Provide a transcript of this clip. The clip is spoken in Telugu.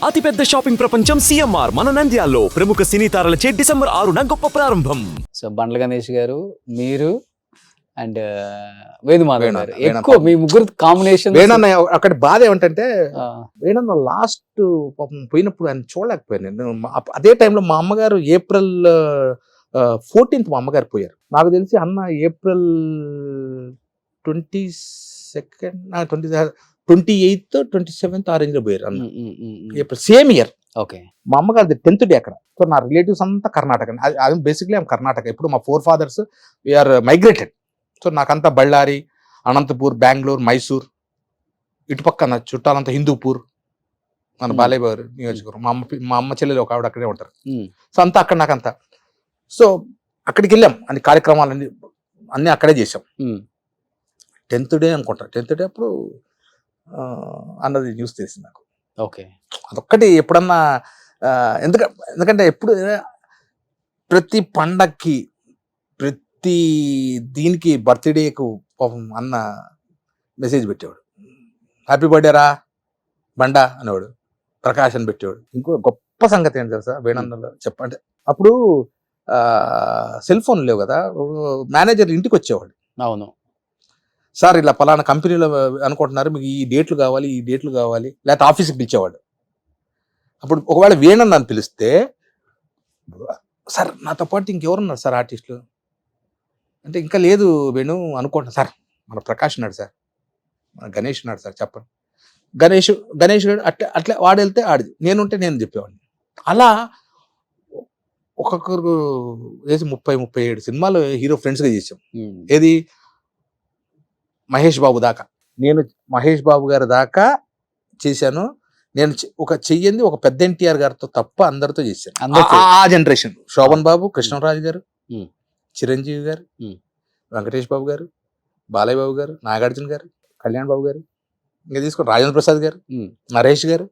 అతిపెద్ద షాపింగ్ ప్రపంచం సిఎంఆర్ మన నంద్యాలలో ప్రముఖ సినీ తారలచే డిసెంబర్ 6న గొప్ప ప్రారంభం. సో బండ్ల గణేష్ గారు, మీరు అండ్ వేణుమాధవ్ వేణు గారు, వేణు ఎక్కువ మీ ముగ్గురు కాంబినేషన్. వేణన్న అక్కడ బాధ ఏమిటంటే వేణన్న లాస్ట్ పాపం పోయినప్పుడు ఆయన చూడలేకపోయాను నేను. అదే టైంలో మా అమ్మగారు ఏప్రిల్ 14th మా అమ్మగారు పోయారు. నాకు తెలిసి అన్న ఏప్రిల్ 22nd 28th 27th ఆ రేంజ్ లో పోయారు అన్న. April same year. ఓకే. మా అమ్మగారిది 10th డే అక్కడ. సో నా రిలేటివ్స్ అంతా కర్ణాటక. అది బేసిక్లీ ఐమ్ కర్ణాటక. ఇప్పుడు మా 4 fathers వీఆర్ మైగ్రేటెడ్. సో నాకంతా బళ్ళారి, అనంతపూర్, బెంగళూరు, మైసూర్, ఇటుపక్క నా చుట్టాలంతా హిందూపూర్, మన బాలయ్య గారు నియోజకవర్గం. మా అమ్మ చెల్లెలు ఒక ఆవిడ అక్కడే ఉంటారు. సో అంతా అక్కడ నాకంతా. సో అక్కడికి వెళ్ళాం, అన్ని కార్యక్రమాలన్నీ అన్నీ అక్కడే చేసాం. 10th డే అనుకుంటా. 10th డే అప్పుడు అన్నది న్యూస్ తెలిసింది నాకు. ఓకే. అదొక్కటి ఎప్పుడన్నా ఎందుకంటే ఎప్పుడు ప్రతి పండక్కి ప్రతి దీనికి బర్త్డేకు పాపం అన్న మెసేజ్ పెట్టేవాడు. హ్యాపీ బర్త్డే రా బండా అనేవాడు. ప్రకాష్ అని పెట్టేవాడు. ఇంకో గొప్ప సంగతి ఏంటి తెలుసా వేణన్నలో చెప్పంటే, అప్పుడు సెల్ ఫోన్ లేవు కదా, మేనేజర్ ఇంటికి వచ్చేవాడు. అవును సార్ ఇలా పలానా కంపెనీలో అనుకుంటున్నారు, మీకు ఈ డేట్లు కావాలి, ఈ డేట్లు కావాలి, లేకపోతే ఆఫీస్కి పిలిచేవాడు. అప్పుడు ఒకవేళ వేణన్న అని పిలిస్తే, సార్ నాతో పాటు ఇంకెవరున్నారు సార్ ఆర్టిస్టులు అంటే, ఇంకా లేదు వేణు అనుకుంటున్నా సార్, మన ప్రకాష్ ఉన్నాడు సార్, మన గణేష్ ఉన్నాడు సార్ చెప్పండి. గణేష్ అట్లా వాడు వెళ్తే ఆడిది, నేనుంటే నేను చెప్పేవాడిని. అలా ఒక్కొక్కరు వేసి 30-37 సినిమాలు హీరో ఫ్రెండ్స్గా చేసాం. ఏది మహేష్ బాబు దాకా, నేను మహేష్ బాబు గారి దాకా చేశాను. నేను ఒక చెయ్యింది ఒక పెద్ద ఎన్టీఆర్ గారితో తప్ప అందరితో చేశాను. ఆ జనరేషన్ శోభన్ బాబు, కృష్ణరాజు గారు, చిరంజీవి గారు, వెంకటేష్ బాబు గారు, బాలయ్య బాబు గారు, నాగార్జున గారు, కళ్యాణ్ బాబు గారు, ఇంకా తీసుకోండి రాజేంద్ర ప్రసాద్ గారు, నరేష్ గారు.